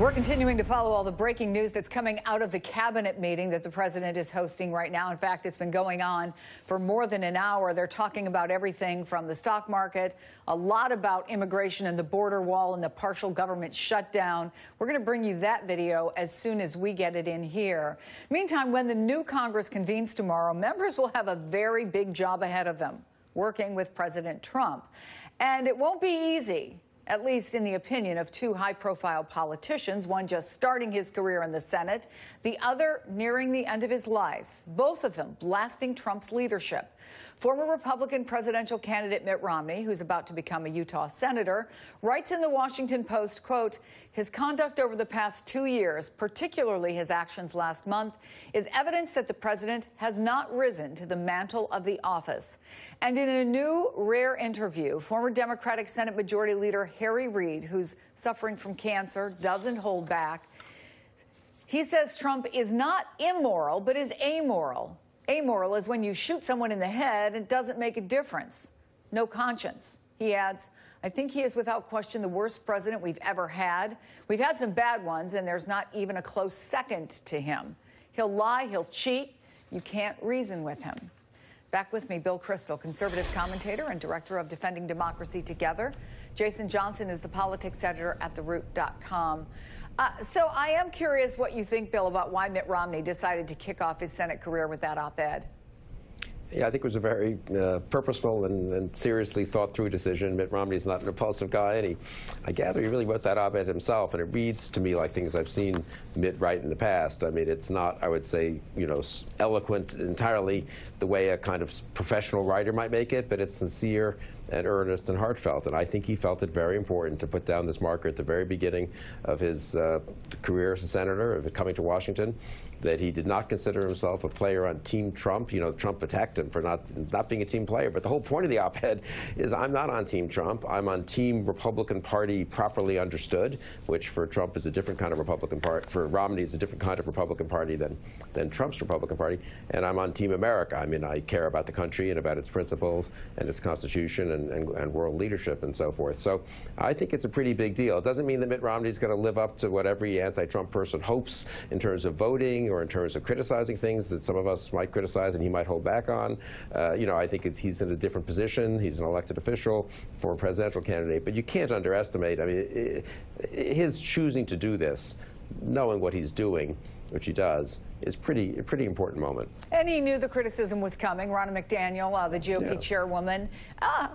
We're continuing to follow all the breaking news that's coming out of the cabinet meeting that the president is hosting right now. In fact, it's been going on for more than an hour. They're talking about everything from the stock market, a lot about immigration and the border wall and the partial government shutdown. We're going to bring you that video as soon as we get it in here. Meantime, when the new Congress convenes tomorrow, members will have a very big job ahead of them, working with President Trump. And it won't be easy, at least in the opinion of two high-profile politicians, one just starting his career in the Senate, the other nearing the end of his life, both of them blasting Trump's leadership. Former Republican presidential candidate Mitt Romney, who's about to become a Utah senator, writes in the Washington Post, quote, "His conduct over the past 2 years, particularly his actions last month, is evidence that the president has not risen to the mantle of the office." And in a new, rare interview, former Democratic Senate Majority Leader Reid, who's suffering from cancer, doesn't hold back. He says Trump is not immoral, but is amoral. Amoral is when you shoot someone in the head and it doesn't make a difference. No conscience. He adds, "I think he is without question the worst president we've ever had. We've had some bad ones, and there's not even a close second to him. He'll lie, he'll cheat. You can't reason with him." Back with me, Bill Kristol, conservative commentator and director of Defending Democracy Together. Jason Johnson is the politics editor at theroot.com. So I am curious what you think, Bill, about why Mitt Romney decided to kick off his Senate career with that op-ed. Yeah, I think it was a very purposeful and seriously thought-through decision. Mitt Romney is not an impulsive guy, and I gather he really wrote that op-ed himself, and it reads to me like things I've seen Mitt write in the past. I mean, it's not, I would say, eloquent entirely the way a kind of professional writer might make it, but it's sincere and earnest and heartfelt. And I think he felt it very important to put down this marker at the very beginning of his career as a senator, of coming to Washington, that he did not consider himself a player on Team Trump. Trump attacked him for not being a team player. But the whole point of the op-ed is I'm not on Team Trump. I'm on Team Republican Party properly understood, which for Trump is a different kind of Republican Party. For Romney is a different kind of Republican Party than Trump's Republican Party. And I'm on Team America. I mean, I care about the country and about its principles and its Constitution and world leadership and so forth. So I think it's a pretty big deal. It doesn't mean that Mitt Romney is going to live up to what every anti-Trump person hopes in terms of voting or in terms of criticizing things that some of us might criticize and he might hold back on. I think he's in a different position. He's an elected official, former presidential candidate. But you can't underestimate, I mean, his choosing to do this, knowing what he's doing, which he does, is a pretty important moment. And he knew the criticism was coming. Ronna McDaniel, the GOP chairwoman,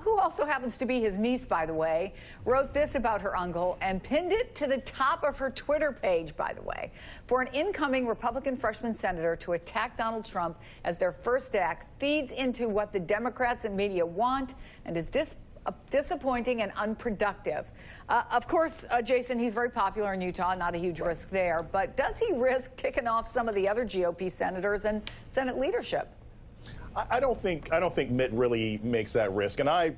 who also happens to be his niece, by the way, wrote this about her uncle and pinned it to the top of her Twitter page, by the way. For an incoming Republican freshman senator to attack Donald Trump as their first act feeds into what the Democrats and media want and is disappointing and unproductive. Of course, Jason, he's very popular in Utah, not a huge risk there. But does he risk ticking off some of the other GOP senators and Senate leadership? I don't think Mitt really makes that risk. And I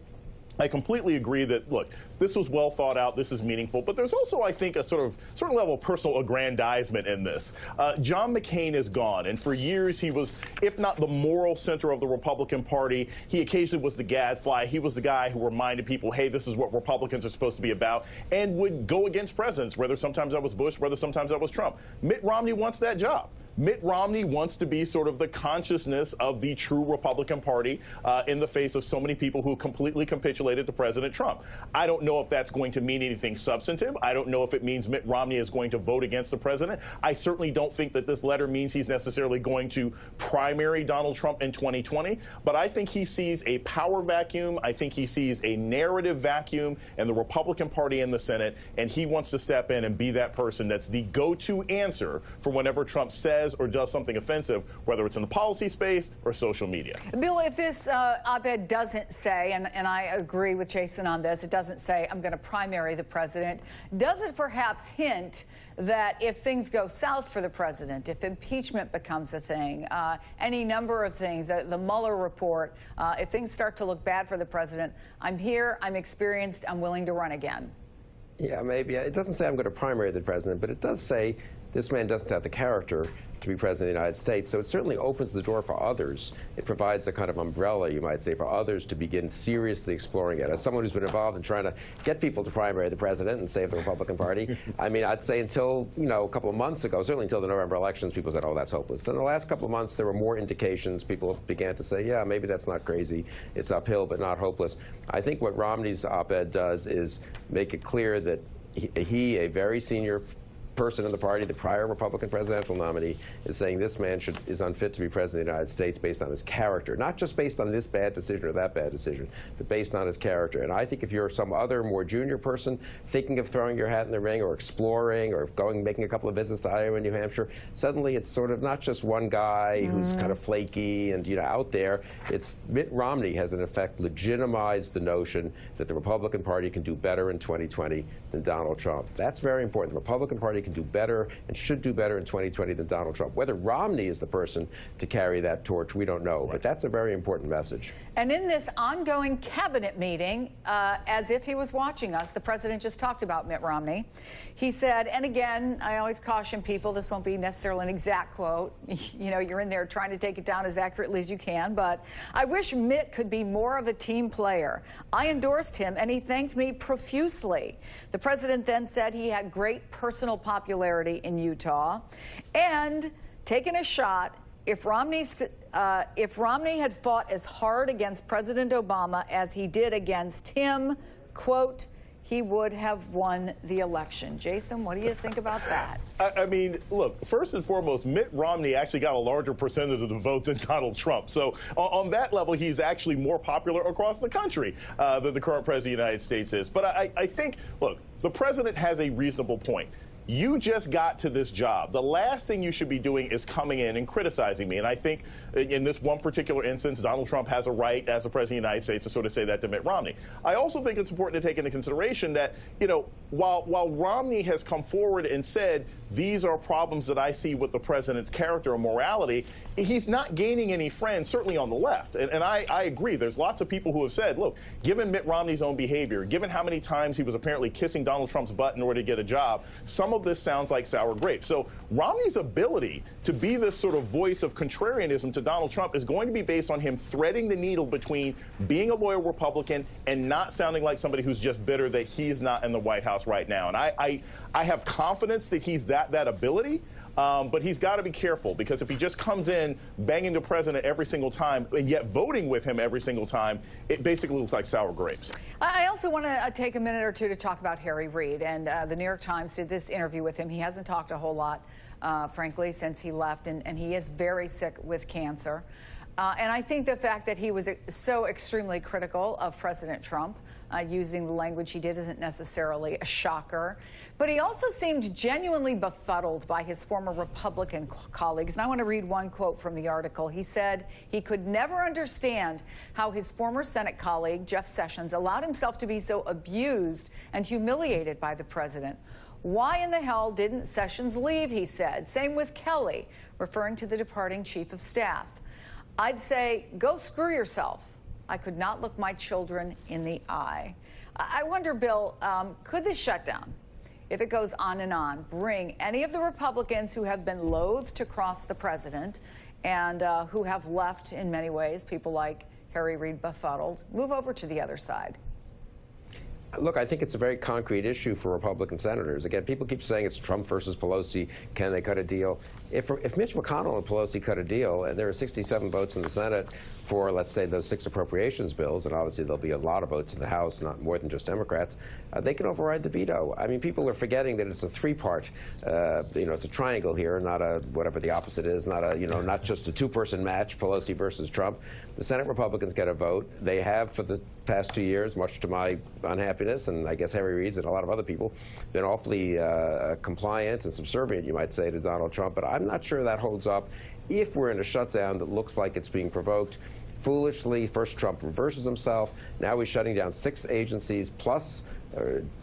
completely agree that, look, this was well thought out, this is meaningful, but there's also, I think, a certain level of personal aggrandizement in this. John McCain is gone, and for years he was, if not the moral center of the Republican Party, he occasionally was the gadfly. He was the guy who reminded people, hey, this is what Republicans are supposed to be about, and would go against presidents, whether sometimes that was Bush, whether sometimes that was Trump. Mitt Romney wants that job. Mitt Romney wants to be sort of the consciousness of the true Republican Party in the face of so many people who completely capitulated to President Trump. I don't know if that's going to mean anything substantive. I don't know if it means Mitt Romney is going to vote against the president. I certainly don't think that this letter means he's necessarily going to primary Donald Trump in 2020. But I think he sees a power vacuum. I think he sees a narrative vacuum in the Republican Party in the Senate, and he wants to step in and be that person that's the go-to answer for whenever Trump says or does something offensive, whether it's in the policy space or social media. Bill, if this op-ed doesn't say, and I agree with Jason on this, it doesn't say I'm going to primary the president, does it perhaps hint that if things go south for the president, if impeachment becomes a thing, any number of things, the Mueller report, if things start to look bad for the president, I'm here, I'm experienced, I'm willing to run again? Yeah, maybe. It doesn't say I'm going to primary the president, but it does say This man doesn't have the character to be president of the United States. So it certainly opens the door for others. It provides a kind of umbrella, you might say, for others to begin seriously exploring it. As someone who's been involved in trying to get people to primary the president and save the Republican Party, I mean, I'd say until, a couple of months ago, certainly until the November elections, people said, oh, that's hopeless. Then the last couple of months, there were more indications. People began to say, yeah, maybe that's not crazy. It's uphill, but not hopeless. I think what Romney's op-ed does is make it clear that he, a very senior person in the party, the prior Republican presidential nominee, is saying this man is unfit to be president of the United States based on his character, not just based on this bad decision or that bad decision, but based on his character. And I think if you're some other more junior person thinking of throwing your hat in the ring or exploring or making a couple of visits to Iowa and New Hampshire, suddenly it's sort of not just one guy who's kind of flaky and out there. It's Mitt Romney has in effect legitimized the notion that the Republican Party can do better in 2020 than Donald Trump. That's very important. The Republican Party can do better and should do better in 2020 than Donald Trump. Whether Romney is the person to carry that torch, we don't know. Right. But that's a very important message. And in this ongoing cabinet meeting, as if he was watching us, the president just talked about Mitt Romney. He said, and again, I always caution people, this won't be necessarily an exact quote. You're in there trying to take it down as accurately as you can, but I wish Mitt could be more of a team player. I endorsed him, and he thanked me profusely. The president then said he had great personal popularity in Utah, and taken a shot, if Romney had fought as hard against President Obama as he did against him, quote, he would have won the election. Jason, what do you think about that? I mean, look, first and foremost, Mitt Romney actually got a larger percentage of the vote than Donald Trump. So on that level, he's actually more popular across the country than the current president of the United States is. But I think, look, the president has a reasonable point. You just got to this job. The last thing you should be doing is coming in and criticizing me. And I think in this one particular instance, Donald Trump has a right as the president of the United States to sort of say that to Mitt Romney. I also think it's important to take into consideration that, while Romney has come forward and said, these are problems that I see with the president's character and morality, he's not gaining any friends, certainly on the left. And I agree. There's lots of people who have said, look, given Mitt Romney's own behavior, given how many times he was apparently kissing Donald Trump's butt in order to get a job, some of this sounds like sour grapes. So Romney's ability to be this sort of voice of contrarianism to Donald Trump is going to be based on him threading the needle between being a loyal Republican and not sounding like somebody who's just bitter that he's not in the White House right now. And I have confidence that he's that ability. But he's got to be careful, because if he just comes in banging the president every single time and yet voting with him every single time, it basically looks like sour grapes. I also want to take a minute or two to talk about Harry Reid. And the New York Times did this interview with him. He hasn't talked a whole lot, frankly, since he left, and he is very sick with cancer. And I think the fact that he was so extremely critical of President Trump, using the language he did, isn't necessarily a shocker. But he also seemed genuinely befuddled by his former Republican colleagues. And I want to read one quote from the article. He said he could never understand how his former Senate colleague, Jeff Sessions, allowed himself to be so abused and humiliated by the president. Why in the hell didn't Sessions leave, he said. Same with Kelly, referring to the departing chief of staff. I'd say, go screw yourself. I could not look my children in the eye. I wonder, Bill, could this shutdown, if it goes on and on, bring any of the Republicans who have been loath to cross the president and who have left in many ways, people like Harry Reid befuddled, move over to the other side? Look, I think it's a very concrete issue for Republican senators. Again, people keep saying it's Trump versus Pelosi. Can they cut a deal? If Mitch McConnell and Pelosi cut a deal, and there are 67 votes in the Senate for, let's say, those 6 appropriations bills, and obviously there'll be a lot of votes in the House, not more than just Democrats, they can override the veto. I mean, people are forgetting that it's a 3-part, it's a triangle here, not a whatever the opposite is, not a, not just a 2-person match, Pelosi versus Trump. The Senate Republicans get a vote. They have for the past 2 years, much to my unhappiness, and I guess Harry Reid's and a lot of other people, been awfully compliant and subservient, you might say, to Donald Trump. But I'm not sure that holds up if we're in a shutdown that looks like it's being provoked. Foolishly, first Trump reverses himself. Now he's shutting down 6 agencies plus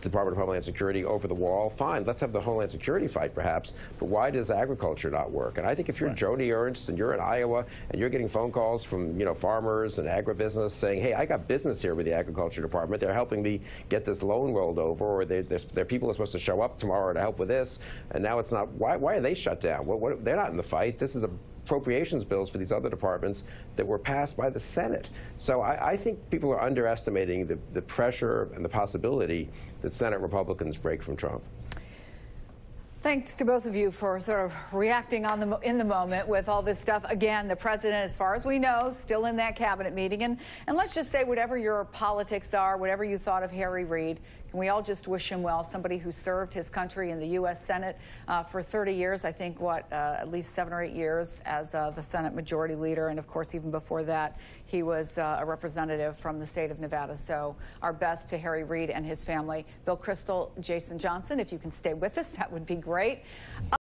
Department of Homeland Security over the wall. Fine, let's have the Homeland Security fight perhaps, but why does agriculture not work? And I think if you're Joni Ernst and you're in Iowa and you're getting phone calls from farmers and agribusiness saying, hey, I got business here with the Agriculture Department, they're helping me get this loan rolled over, or their people are supposed to show up tomorrow to help with this, and now it's not, why are they shut down? They're not in the fight. This is a appropriations bills for these other departments that were passed by the Senate. So I think people are underestimating the pressure and the possibility that Senate Republicans break from Trump. Thanks to both of you for sort of reacting in the moment with all this stuff. Again, the president, as far as we know, still in that cabinet meeting. And let's just say whatever your politics are, whatever you thought of Harry Reid, can we all just wish him well? Somebody who served his country in the U.S. Senate for 30 years, I think, at least 7 or 8 years as the Senate Majority Leader. And, of course, even before that, he was a representative from the state of Nevada. So our best to Harry Reid and his family. Bill Kristol, Jason Johnson, if you can stay with us, that would be great.